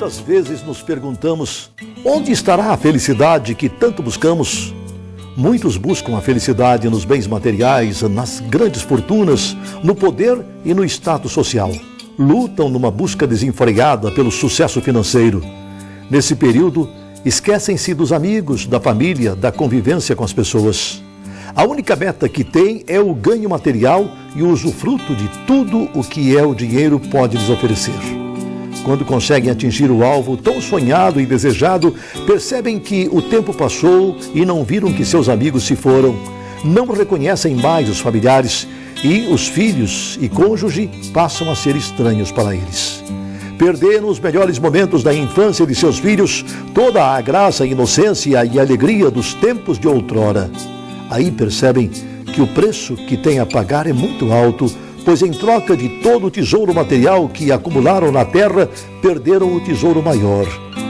Quantas vezes nos perguntamos onde estará a felicidade que tanto buscamos? Muitos buscam a felicidade nos bens materiais, nas grandes fortunas, no poder e no status social. Lutam numa busca desenfreada pelo sucesso financeiro. Nesse período, esquecem-se dos amigos, da família, da convivência com as pessoas. A única meta que têm é o ganho material e o usufruto de tudo o que o dinheiro pode lhes oferecer. Quando conseguem atingir o alvo tão sonhado e desejado, percebem que o tempo passou e não viram que seus amigos se foram. Não reconhecem mais os familiares e os filhos e cônjuge passam a ser estranhos para eles. Perderam os melhores momentos da infância de seus filhos, toda a graça, inocência e alegria dos tempos de outrora. Aí percebem que o preço que têm a pagar é muito alto, pois em troca de todo o tesouro material que acumularam na terra, perderam o tesouro maior,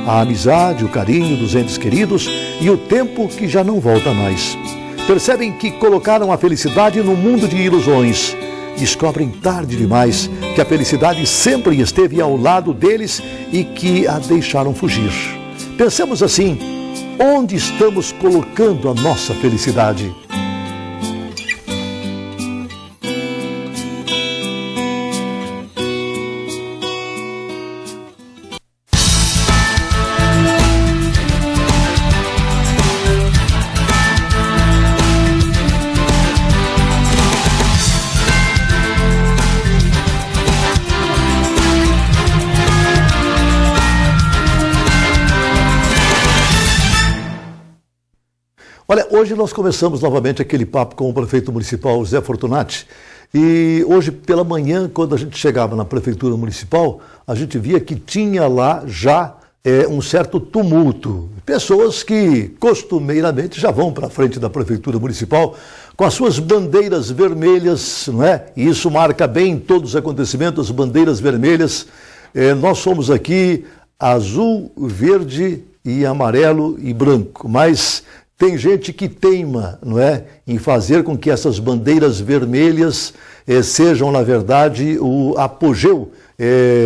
a amizade, o carinho dos entes queridos e o tempo que já não volta mais. Percebem que colocaram a felicidade num mundo de ilusões. Descobrem tarde demais que a felicidade sempre esteve ao lado deles e que a deixaram fugir. Pensemos assim, onde estamos colocando a nossa felicidade? Olha, hoje nós começamos novamente aquele papo com o prefeito municipal Zé Fortunati. E hoje pela manhã, quando a gente chegava na prefeitura municipal, a gente via que tinha lá já um certo tumulto. Pessoas que costumeiramente já vão para a frente da prefeitura municipal com as suas bandeiras vermelhas, não é? E isso marca bem todos os acontecimentos, bandeiras vermelhas. Nós somos aqui azul, verde e amarelo e branco, mas tem gente que teima, não é, em fazer com que essas bandeiras vermelhas sejam, na verdade, o apogeu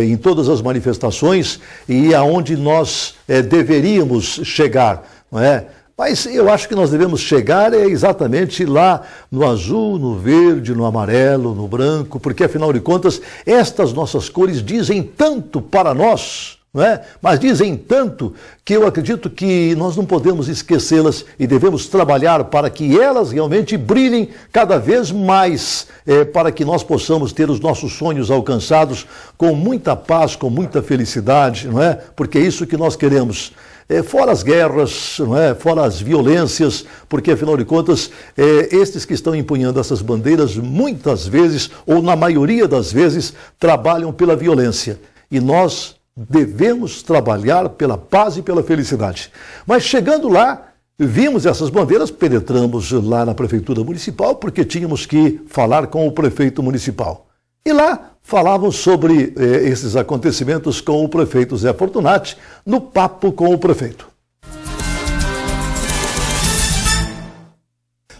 em todas as manifestações e aonde nós deveríamos chegar, não é? Mas eu acho que nós devemos chegar exatamente lá no azul, no verde, no amarelo, no branco, porque afinal de contas, estas nossas cores dizem tanto para nós, não é? Mas dizem tanto que eu acredito que nós não podemos esquecê-las e devemos trabalhar para que elas realmente brilhem cada vez mais, para que nós possamos ter os nossos sonhos alcançados com muita paz, com muita felicidade, não é? Porque é isso que nós queremos. Fora as guerras, não é? Fora as violências, porque afinal de contas, estes que estão empunhando essas bandeiras, muitas vezes, ou na maioria das vezes, trabalham pela violência. E nós devemos trabalhar pela paz e pela felicidade. Mas chegando lá, vimos essas bandeiras, penetramos lá na prefeitura municipal, porque tínhamos que falar com o prefeito municipal. E lá falavam sobre esses acontecimentos com o prefeito Zé Fortunati, no Papo com o Prefeito.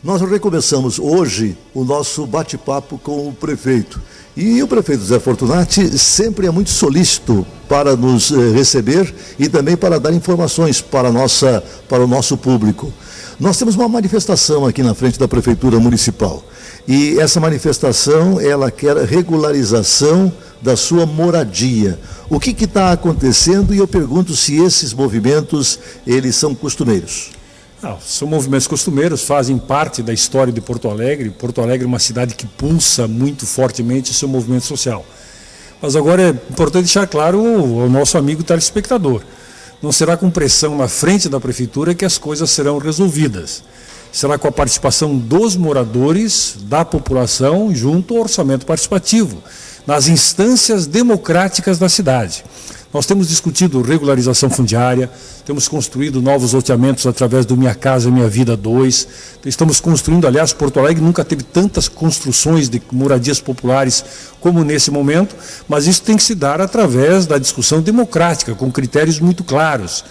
Nós recomeçamos hoje o nosso bate-papo com o prefeito. E o prefeito Zé Fortunati sempre é muito solícito para nos receber e também para dar informações para o nosso público. Nós temos uma manifestação aqui na frente da Prefeitura Municipal. E essa manifestação, ela quer regularização da sua moradia. O que está acontecendo? E eu pergunto se esses movimentos, eles são costumeiros. Não, são movimentos costumeiros, fazem parte da história de Porto Alegre. Porto Alegre é uma cidade que pulsa muito fortemente o seu movimento social. Mas agora é importante deixar claro ao nosso amigo telespectador. Não será com pressão na frente da prefeitura que as coisas serão resolvidas. Será com a participação dos moradores, da população, junto ao orçamento participativo, nas instâncias democráticas da cidade. Nós temos discutido regularização fundiária, temos construído novos loteamentos através do Minha Casa Minha Vida 2, estamos construindo, aliás, Porto Alegre nunca teve tantas construções de moradias populares como nesse momento, mas isso tem que se dar através da discussão democrática, com critérios muito claros.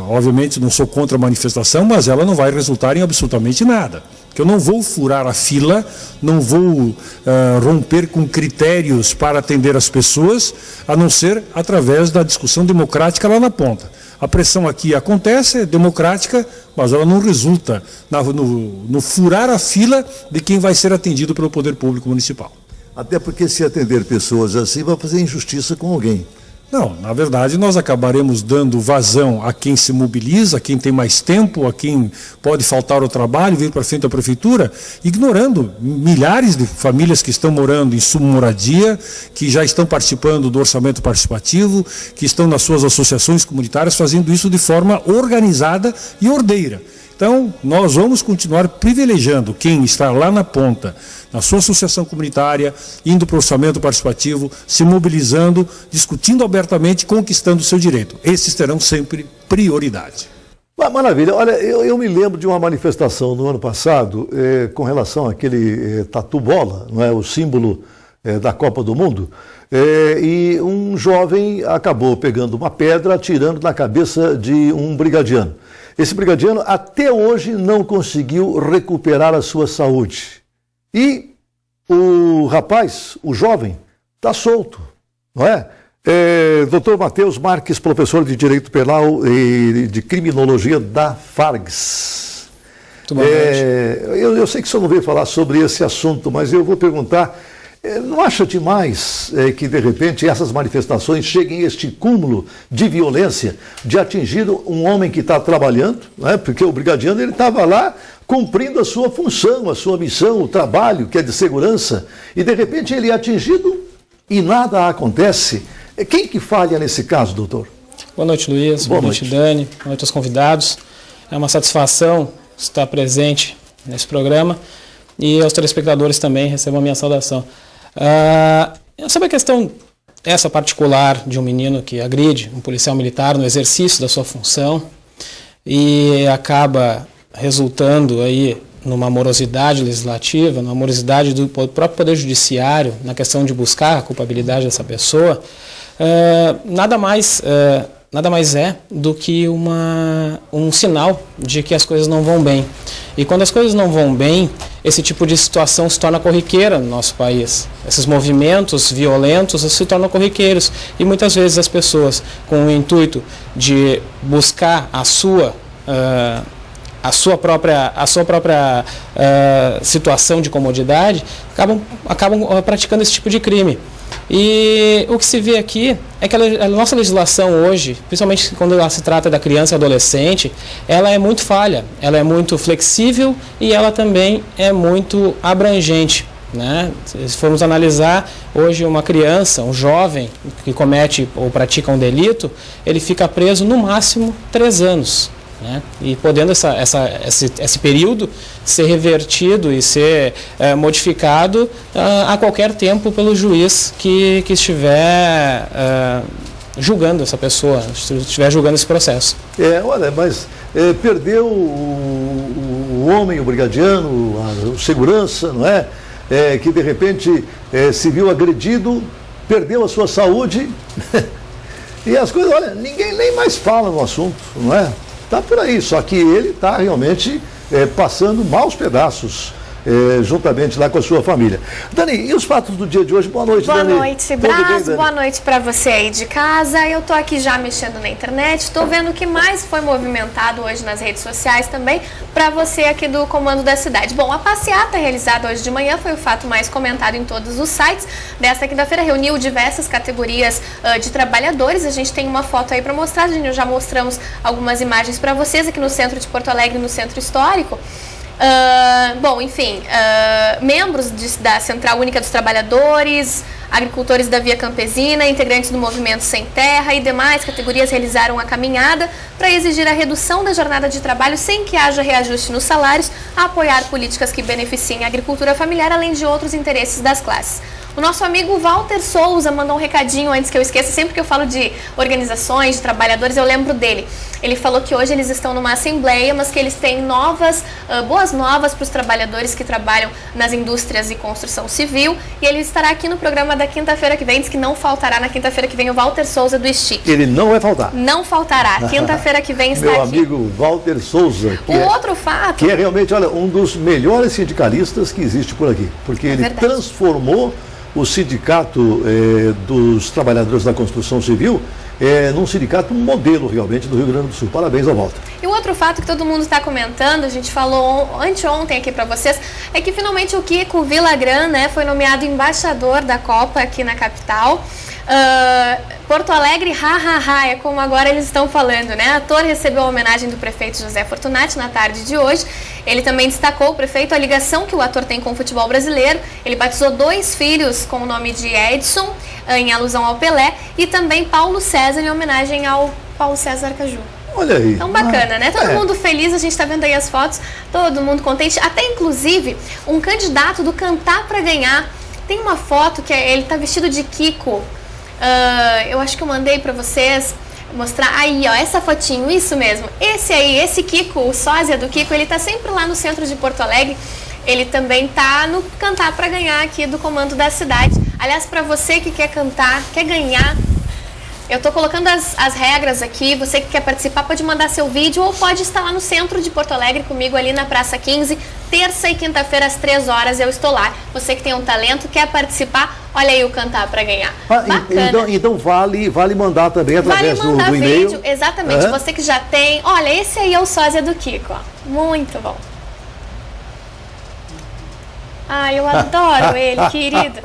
obviamente não sou contra a manifestação, mas ela não vai resultar em absolutamente nada. Porque eu não vou furar a fila, não vou romper com critérios para atender as pessoas, a não ser através da discussão democrática lá na ponta. A pressão aqui acontece, é democrática, mas ela não resulta no furar a fila de quem vai ser atendido pelo poder público municipal. Até porque se atender pessoas assim vai fazer injustiça com alguém. Não, na verdade nós acabaremos dando vazão a quem se mobiliza, a quem tem mais tempo, a quem pode faltar ao trabalho, vir para frente da prefeitura, ignorando milhares de famílias que estão morando em submoradia, que já estão participando do orçamento participativo, que estão nas suas associações comunitárias fazendo isso de forma organizada e ordeira. Então, nós vamos continuar privilegiando quem está lá na ponta, na sua associação comunitária, indo para o orçamento participativo, se mobilizando, discutindo abertamente, conquistando o seu direito. Esses terão sempre prioridade. Maravilha. Olha, eu me lembro de uma manifestação no ano passado com relação àquele tatu-bola, não é, o símbolo da Copa do Mundo, e um jovem acabou pegando uma pedra, atirando na cabeça de um brigadiano. Esse brigadiano até hoje não conseguiu recuperar a sua saúde. E o rapaz, o jovem, está solto, não é? Dr. Matheus Marques, professor de Direito Penal e de Criminologia da FARGS. Eu sei que o senhor não veio falar sobre esse assunto, mas eu vou perguntar, não acha demais que, de repente, essas manifestações cheguem a este cúmulo de violência, de atingir um homem que está trabalhando, né? Porque o brigadiano ele estava lá cumprindo a sua função, a sua missão, o trabalho que é de segurança, e de repente ele é atingido e nada acontece. Quem que falha nesse caso, doutor? Boa noite, Luiz. Boa noite, Dani. Boa noite aos convidados. É uma satisfação estar presente nesse programa e aos telespectadores também recebam a minha saudação. Sobre a questão essa particular de um menino que agride um policial militar no exercício da sua função e acaba resultando aí numa morosidade legislativa, numa morosidade do próprio Poder Judiciário na questão de buscar a culpabilidade dessa pessoa, nada mais é do que um sinal de que as coisas não vão bem. E quando as coisas não vão bem, esse tipo de situação se torna corriqueira no nosso país. Esses movimentos violentos se tornam corriqueiros. E muitas vezes as pessoas, com o intuito de buscar a sua própria situação de comodidade, acabam praticando esse tipo de crime. E o que se vê aqui é que a nossa legislação hoje, principalmente quando ela se trata da criança e adolescente, ela é muito falha, ela é muito flexível e ela também é muito abrangente, né? Se formos analisar, hoje uma criança, um jovem que comete ou pratica um delito, ele fica preso no máximo 3 anos. Né? E podendo esse período ser revertido e ser modificado a qualquer tempo pelo juiz que estiver julgando essa pessoa, estiver julgando esse processo. Olha, mas perdeu o homem, o brigadiano, o segurança, não é? Que de repente se viu agredido, perdeu a sua saúde e as coisas, olha, ninguém nem mais fala no assunto, não é? Está por aí, só que ele está realmente passando maus pedaços juntamente lá com a sua família. Dani, e os fatos do dia de hoje? Boa noite, Dani. Boa noite, Braz. Boa noite para você aí de casa. Eu estou aqui já mexendo na internet, estou vendo o que mais foi movimentado hoje nas redes sociais também, para você aqui do Comando da Cidade. Bom, a passeata realizada hoje de manhã foi o fato mais comentado em todos os sites. Desta quinta-feira reuniu diversas categorias de trabalhadores. A gente tem uma foto aí para mostrar, já mostramos algumas imagens para vocês aqui no centro de Porto Alegre, no centro histórico. Membros da Central Única dos Trabalhadores, agricultores da Via Campesina, integrantes do Movimento Sem Terra e demais categorias realizaram a caminhada para exigir a redução da jornada de trabalho sem que haja reajuste nos salários, a apoiar políticas que beneficiem a agricultura familiar, além de outros interesses das classes. O nosso amigo Walter Souza mandou um recadinho antes que eu esqueça. Sempre que eu falo de organizações, de trabalhadores, eu lembro dele. Ele falou que hoje eles estão numa assembleia, mas que eles têm boas novas para os trabalhadores que trabalham nas indústrias e construção civil. E ele estará aqui no programa da quinta-feira que vem. Diz que não faltará na quinta-feira que vem o Walter Souza do STIC. Ele não vai faltar. Não faltará. Quinta-feira que vem está Meu aqui. amigo Walter Souza. Outro fato... Que é realmente, olha, um dos melhores sindicalistas que existe por aqui. Porque ele transformou o sindicato dos trabalhadores da construção civil num sindicato modelo realmente do Rio Grande do Sul. Parabéns ao Walter. E o outro fato que todo mundo está comentando, a gente falou anteontem aqui para vocês, é que finalmente o Kiko Villagrán, né, foi nomeado embaixador da Copa aqui na capital. Porto Alegre, é como agora eles estão falando, né? O ator recebeu a homenagem do prefeito José Fortunati na tarde de hoje. Ele também destacou, o prefeito, a ligação que o ator tem com o futebol brasileiro. Ele batizou 2 filhos com o nome de Edson, em alusão ao Pelé, e também Paulo César, em homenagem ao Paulo César Caju. Olha aí. Então bacana, né? Todo mundo feliz, a gente tá vendo aí as fotos, todo mundo contente. Até inclusive, um candidato do Cantar Pra Ganhar, tem uma foto que ele tá vestido de Kiko. Eu acho que eu mandei pra vocês mostrar. Aí, ó, essa fotinho, isso mesmo. Esse Kiko, o sósia do Kiko, ele tá sempre lá no centro de Porto Alegre. Ele também tá no Cantar Pra Ganhar aqui do comando da cidade. Aliás, pra você que quer cantar, quer ganhar, eu tô colocando as regras aqui. Você que quer participar pode mandar seu vídeo ou pode estar lá no centro de Porto Alegre comigo ali na Praça 15. Terça e quinta-feira às 3 horas eu estou lá. Você que tem um talento, quer participar, olha aí o Cantar Pra Ganhar. Então vale mandar também através do e-mail. Vídeo, exatamente. Você que já tem, olha, esse aí é o sósia do Kiko, ó. Muito bom. Ai, eu adoro ele, querido.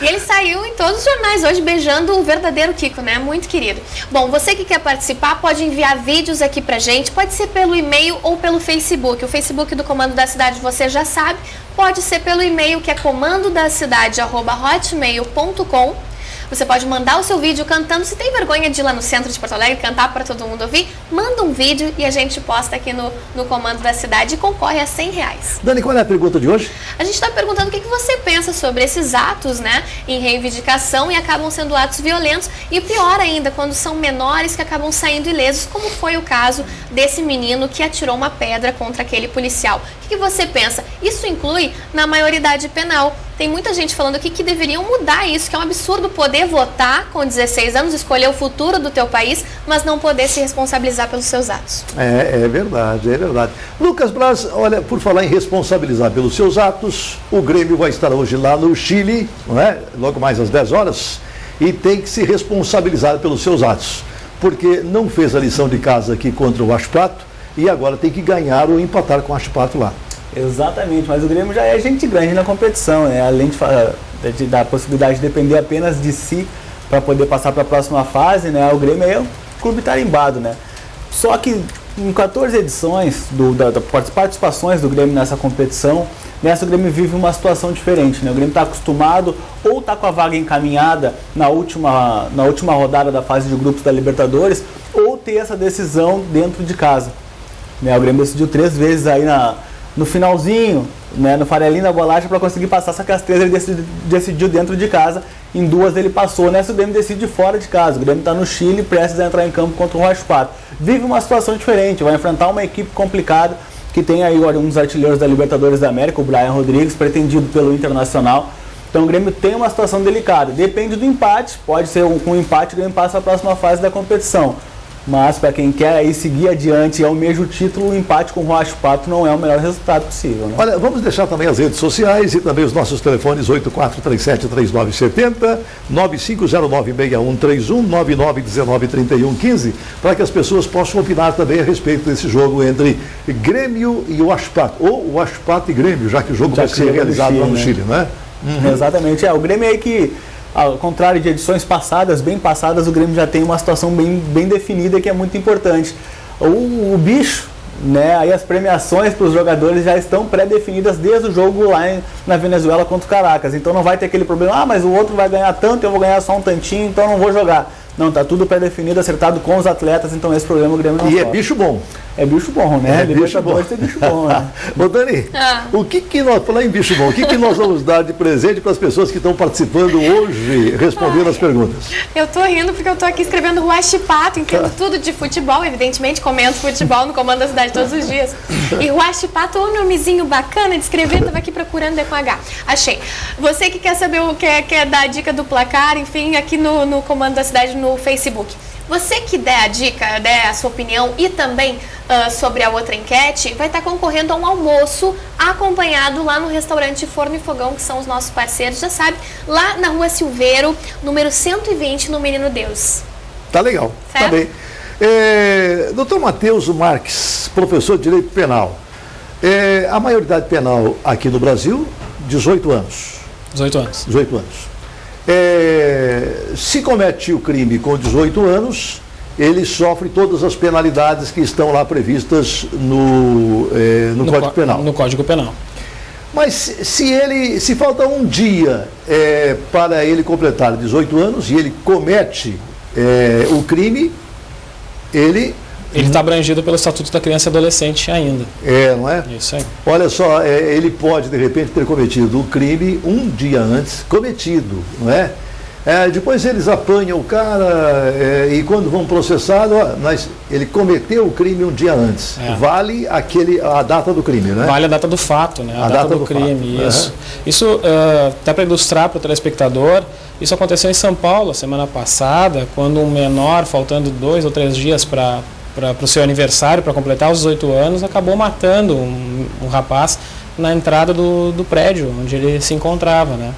E ele saiu em todos os jornais hoje beijando o verdadeiro Kiko, né? Muito querido. Bom, você que quer participar pode enviar vídeos aqui pra gente, pode ser pelo e-mail ou pelo Facebook. O Facebook do Comando da Cidade você já sabe, pode ser pelo e-mail que é comandodacidade@hotmail.com. Você pode mandar o seu vídeo cantando. Se tem vergonha de ir lá no centro de Porto Alegre cantar para todo mundo ouvir, manda um vídeo e a gente posta aqui no Comando da Cidade e concorre a R$100. Dani, qual é a pergunta de hoje? A gente está perguntando o que você pensa sobre esses atos, né, em reivindicação e acabam sendo atos violentos e pior ainda, quando são menores que acabam saindo ilesos, como foi o caso desse menino que atirou uma pedra contra aquele policial. O que você pensa? Isso inclui na maioridade penal. Tem muita gente falando aqui que deveriam mudar isso, que é um absurdo poder votar com 16 anos, escolher o futuro do teu país, mas não poder se responsabilizar pelos seus atos. É verdade. Lucas Braz, olha, por falar em responsabilizar pelos seus atos, o Grêmio vai estar hoje lá no Chile, não é? Logo mais às 10 horas, e tem que se responsabilizar pelos seus atos, porque não fez a lição de casa aqui contra o Ashpato e agora tem que ganhar ou empatar com o Ashpato lá. Exatamente, mas o Grêmio já é gente grande na competição, né? Além da possibilidade de depender apenas de si para poder passar para a próxima fase, né? O Grêmio é um clube tarimbado, né? Só que em 14 edições das participações do Grêmio nessa competição, o Grêmio vive uma situação diferente, né? O Grêmio está acostumado ou está com a vaga encaminhada na última rodada da fase de grupos da Libertadores, ou ter essa decisão dentro de casa, né? O Grêmio decidiu 3 vezes aí no finalzinho, né, no farelinho da bolacha para conseguir passar, só que as 3 ele decidiu dentro de casa, em 2 ele passou, nessa o Grêmio decide fora de casa. O Grêmio está no Chile, prestes a entrar em campo contra o Ashpato. Vive uma situação diferente, vai enfrentar uma equipe complicada, que tem aí um dos artilheiros da Libertadores da América, o Brian Rodrigues, pretendido pelo Internacional. Então o Grêmio tem uma situação delicada, depende do empate, pode ser com um empate o Grêmio passa a próxima fase da competição. Mas para quem quer aí seguir adiante e almeja o título, o empate com o Ashpato não é o melhor resultado possível, né? Olha, vamos deixar também as redes sociais e também os nossos telefones 8437-3970, 9509-6131, 9919-3115, para que as pessoas possam opinar também a respeito desse jogo entre Grêmio e o Ashpato, ou o Ashpato e Grêmio, já que o jogo vai ser realizado lá no Chile, né? Exatamente, o Grêmio é aí que, ao contrário de edições passadas, bem passadas, o Grêmio já tem uma situação bem definida que é muito importante. O bicho, né, aí as premiações para os jogadores já estão pré-definidas desde o jogo lá na Venezuela contra o Caracas. Então não vai ter aquele problema, mas o outro vai ganhar tanto, eu vou ganhar só um tantinho, então não vou jogar. Não, tá tudo pré-definido, acertado com os atletas, então esse problema o Grêmio não E é sofre. bicho bom. É bicho bom, né? É bicho bom. É bicho bom, né? Ô Dani, o que nós, falar em bicho bom, o que nós vamos dar de presente para as pessoas que estão participando hoje, respondendo as perguntas? Eu tô rindo porque eu tô aqui escrevendo Huachipato, entendo tudo de futebol, evidentemente comento futebol no Comando da Cidade todos os dias. E Huachipato é um nomezinho bacana de escrever, tava aqui procurando com H. Achei. Você que quer saber o que quer dar a dica do placar, enfim, aqui no Comando da Cidade no Facebook. Você que der a dica, der a sua opinião e também sobre a outra enquete, vai estar concorrendo a um almoço acompanhado lá no restaurante Forno e Fogão, que são os nossos parceiros, já sabe, lá na Rua Silveiro, número 120, no Menino Deus. Tá legal, certo? Tá bem. Doutor Matheus Marques, professor de Direito Penal. A maioridade penal aqui no Brasil, 18 anos. 18 anos. 18 anos. Se comete o crime com 18 anos, ele sofre todas as penalidades que estão lá previstas no Código Penal. No Código Penal. Mas se falta um dia para ele completar 18 anos e ele comete o crime, ele está abrangido pelo Estatuto da Criança e Adolescente ainda. Não é? Isso aí. Olha só, ele pode de repente ter cometido o crime um dia antes, cometido, não é? Depois eles apanham o cara e quando vão processado, ele cometeu o crime um dia antes. Vale a data do crime, né? Vale a data do fato, né? A data do crime, fato. isso. Isso, até para ilustrar para o telespectador, isso aconteceu em São Paulo, semana passada, quando um menor, faltando 2 ou 3 dias para o seu aniversário, para completar os 18 anos, acabou matando um rapaz na entrada do prédio onde ele se encontrava, né?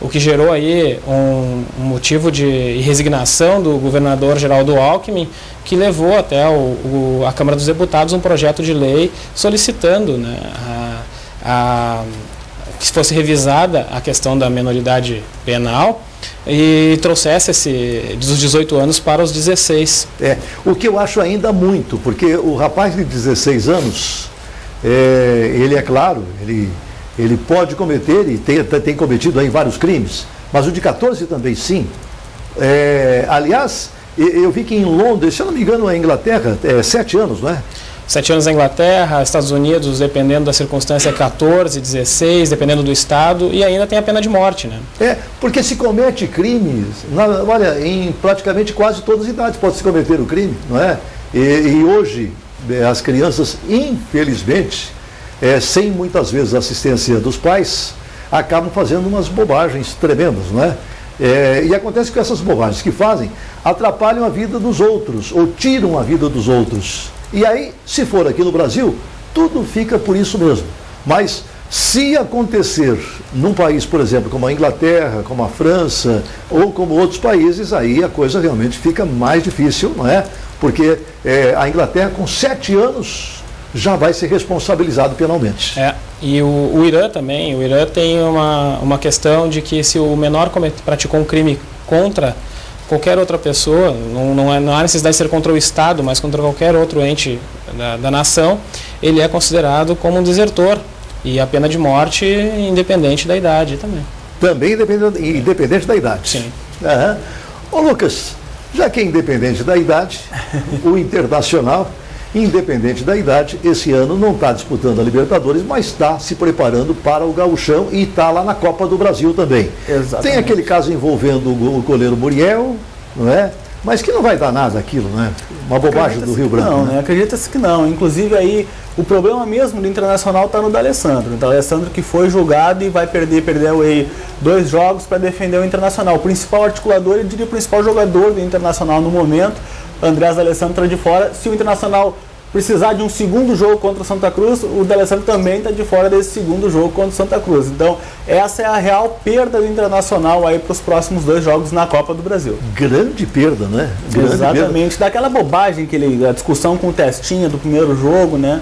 O que gerou aí um motivo de resignação do governador Geraldo Alckmin, que levou até a Câmara dos Deputados um projeto de lei solicitando, né, que fosse revisada a questão da menoridade penal e trouxesse dos 18 anos para os 16. O que eu acho ainda muito, porque o rapaz de 16 anos, ele é claro, ele pode cometer e tem cometido aí vários crimes, mas o de 14 também sim. Aliás, eu vi que em Londres, se eu não me engano, é Inglaterra, 7 anos, não é? 7 anos na Inglaterra, Estados Unidos, dependendo da circunstância, 14, 16, dependendo do estado, e ainda tem a pena de morte, né? Porque se comete crimes, olha, em praticamente quase todas as idades pode se cometer o crime, não é? E hoje, as crianças, infelizmente, sem muitas vezes a assistência dos pais, acabam fazendo umas bobagens tremendas, não é? E acontece que essas bobagens que fazem atrapalham a vida dos outros, ou tiram a vida dos outros. E aí, se for aqui no Brasil, tudo fica por isso mesmo. Mas se acontecer num país, por exemplo, como a Inglaterra, como a França, ou como outros países, aí a coisa realmente fica mais difícil, não é? Porque a Inglaterra, com 7 anos, já vai ser responsabilizado penalmente. E o Irã também, o Irã tem uma questão de que se o menor praticou um crime contra qualquer outra pessoa, não há necessidade de ser contra o Estado, mas contra qualquer outro ente da nação, ele é considerado como um desertor. E a pena de morte independente da idade também. Também independente da idade? Sim. Ô Lucas, já que é independente da idade, o Internacional, independente da idade, esse ano não está disputando a Libertadores, mas está se preparando para o Gauchão e está lá na Copa do Brasil também. Exatamente. Tem aquele caso envolvendo o goleiro Muriel, não é? Mas que não vai dar nada aquilo, né? Uma bobagem do Rio Branco. Não, né? Acredita-se que não. Inclusive aí o problema mesmo do Internacional está no D'Alessandro. O D'Alessandro que foi julgado e vai perdeu aí 2 jogos para defender o Internacional. O principal articulador, eu diria o principal jogador do Internacional no momento, Andrés D'Alessandro, está de fora. Se o Internacional precisar de um segundo jogo contra o Santa Cruz, o D'Alessandro também está de fora desse segundo jogo contra o Santa Cruz. Então, essa é a real perda do Internacional aí para os próximos 2 jogos na Copa do Brasil. Grande perda, né? Grande Exatamente. Perda. Daquela bobagem, a discussão com o Testinha do primeiro jogo, né?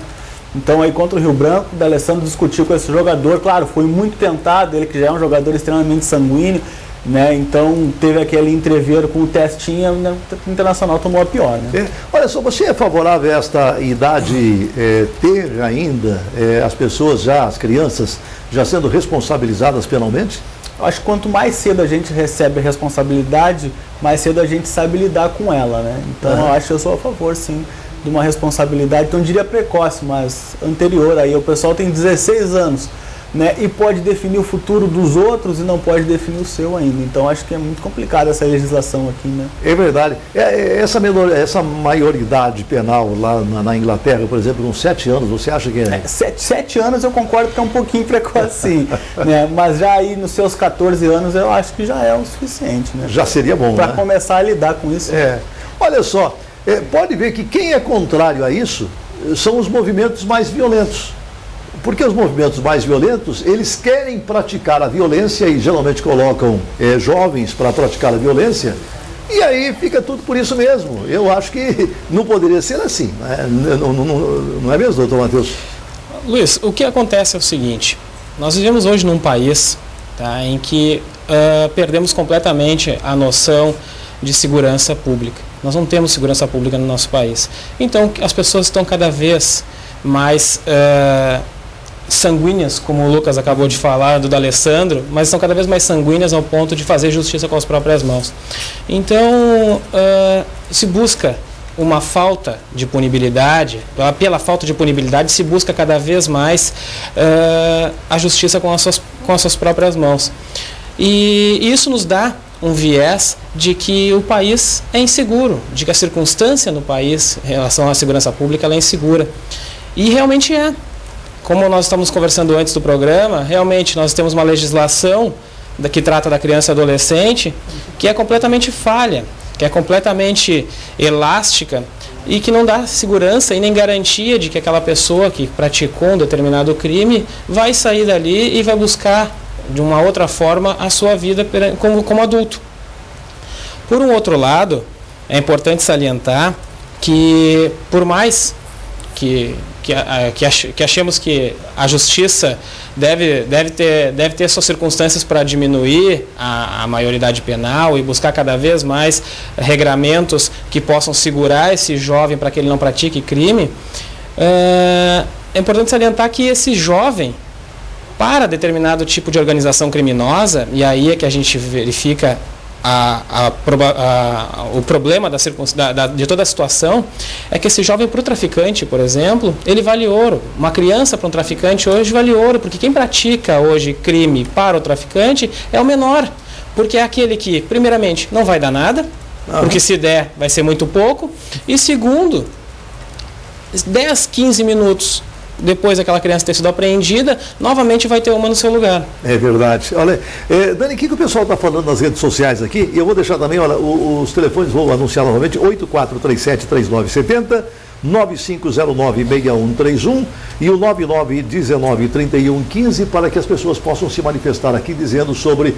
Então, aí contra o Rio Branco, o D'Alessandro discutiu com esse jogador. Claro, foi muito tentado, ele que já é um jogador extremamente sanguíneo, né? Então teve aquele entreveiro com o Testinha, o Internacional tomou a pior, né? Olha só, você é favorável a esta idade ter ainda as pessoas as crianças já sendo responsabilizadas penalmente? eu acho que quanto mais cedo a gente recebe a responsabilidade, mais cedo a gente sabe lidar com ela, né? Então eu acho que eu sou a favor, sim, de uma responsabilidade, então eu diria precoce, mas anterior. Aí o pessoal tem 16 anos, né, e pode definir o futuro dos outros e não pode definir o seu ainda. Então acho que é muito complicado essa legislação aqui, né? É verdade. Essa maioridade penal lá na Inglaterra, por exemplo, com 7 anos, você acha que é? 7 anos eu concordo que é um pouquinho precoce, sim, né? Mas já aí nos seus 14 anos eu acho que já é o suficiente, né? Já seria bom, para né? começar a lidar com isso. Olha só, pode ver que quem é contrário a isso são os movimentos mais violentos. Porque os movimentos mais violentos, eles querem praticar a violência e geralmente colocam jovens para praticar a violência, e aí fica tudo por isso mesmo. Eu acho que não poderia ser assim, né? Não é mesmo, doutor Matheus? Luiz, o que acontece é o seguinte: nós vivemos hoje num país, tá, em que perdemos completamente a noção de segurança pública. Nós não temos segurança pública no nosso país. Então as pessoas estão cada vez mais sanguíneas, como o Lucas acabou de falar, do D'Alessandro, mas são cada vez mais sanguíneas ao ponto de fazer justiça com as próprias mãos. Então, se busca uma falta de punibilidade, pela falta de punibilidade se busca cada vez mais a justiça com as suas próprias mãos. E isso nos dá um viés de que o país é inseguro, de que a circunstância no país em relação à segurança pública ela é insegura. E realmente é. Como nós estamos conversando antes do programa, realmente nós temos uma legislação que trata da criança e adolescente que é completamente falha, que é completamente elástica e que não dá segurança e nem garantia de que aquela pessoa que praticou um determinado crime vai sair dali e vai buscar de uma outra forma a sua vida como adulto. Por um outro lado, é importante salientar que por mais que achemos que a justiça deve ter suas circunstâncias para diminuir a maioridade penal e buscar cada vez mais regramentos que possam segurar esse jovem para que ele não pratique crime, é importante salientar que esse jovem, para determinado tipo de organização criminosa, e aí é que a gente verifica o problema de toda a situação, é que esse jovem, para o traficante, por exemplo, ele vale ouro. Uma criança para um traficante hoje vale ouro, porque quem pratica hoje crime para o traficante é o menor, porque é aquele que, primeiramente, não vai dar nada, porque se der vai ser muito pouco, e segundo, 10, 15 minutos depois daquela criança ter sido apreendida, novamente vai ter uma no seu lugar. É verdade. Olha, Dani, o que o pessoal está falando nas redes sociais aqui? E eu vou deixar também, olha, os telefones, vou anunciar novamente, 8437-3970, 9509-6131 e o 9919-3115, para que as pessoas possam se manifestar aqui dizendo sobre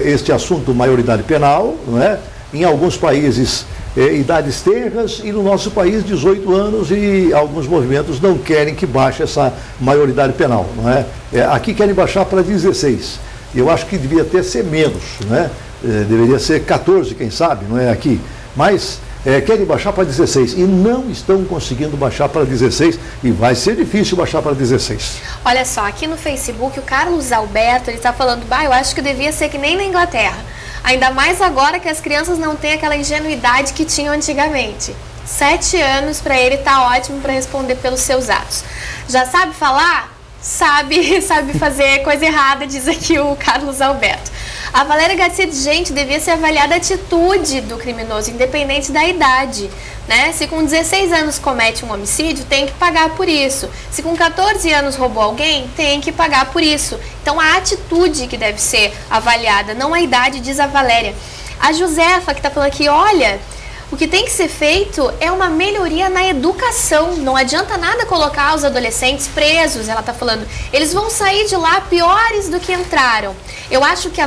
este assunto, maioridade penal, não é? Em alguns países idades tenras e no nosso país 18 anos, e alguns movimentos não querem que baixe essa maioridade penal, não é? Aqui querem baixar para 16. Eu acho que devia até ser menos, não é? Deveria ser 14, quem sabe, não é aqui. Mas querem baixar para 16 e não estão conseguindo baixar para 16 e vai ser difícil baixar para 16. Olha só, aqui no Facebook o Carlos Alberto, ele está falando, eu acho que devia ser que nem na Inglaterra. Ainda mais agora que as crianças não têm aquela ingenuidade que tinham antigamente. 7 anos para ele tá ótimo para responder pelos seus atos. Já sabe falar? Sabe fazer coisa errada, diz aqui o Carlos Alberto. A Valéria Garcia diz, gente, devia ser avaliada a atitude do criminoso, independente da idade, né? Se com 16 anos comete um homicídio, tem que pagar por isso. Se com 14 anos roubou alguém, tem que pagar por isso. Então a atitude que deve ser avaliada, não a idade, diz a Valéria. A Josefa, que está falando aqui, olha, o que tem que ser feito é uma melhoria na educação. Não adianta nada colocar os adolescentes presos, ela está falando. Eles vão sair de lá piores do que entraram. Eu acho que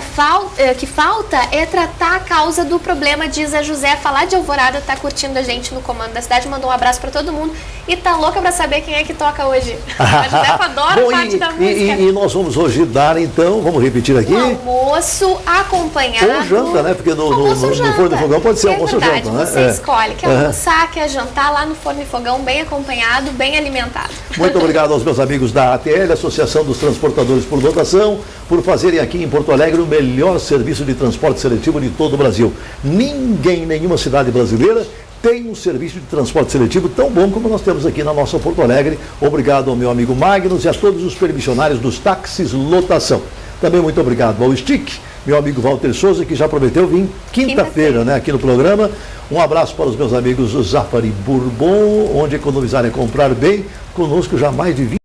que falta é tratar a causa do problema, diz a Josefa, lá de Alvorada, está curtindo a gente no Comando da Cidade, mandou um abraço para todo mundo e tá louca para saber quem é que toca hoje. A Josefa adora parte da música. E nós vamos hoje dar, então, vamos repetir aqui? Um almoço acompanhado. Ou janta, né? Porque no Forno e Fogão pode ser almoço ou janta, né? Você escolhe, quer almoçar, quer jantar lá no Forno e Fogão, bem acompanhado, bem alimentado. Muito obrigado aos meus amigos da ATL, Associação dos Transportadores por Lotação, por fazerem aqui em Porto Alegre o melhor serviço de transporte seletivo de todo o Brasil. Ninguém, nenhuma cidade brasileira tem um serviço de transporte seletivo tão bom como nós temos aqui na nossa Porto Alegre. Obrigado ao meu amigo Magnus e a todos os permissionários dos táxis Lotação. Também muito obrigado ao STIC, meu amigo Walter Souza, que já prometeu vir quinta-feira, né, aqui no programa. Um abraço para os meus amigos Zafari Bourbon, onde economizar é comprar bem, conosco já há mais de 20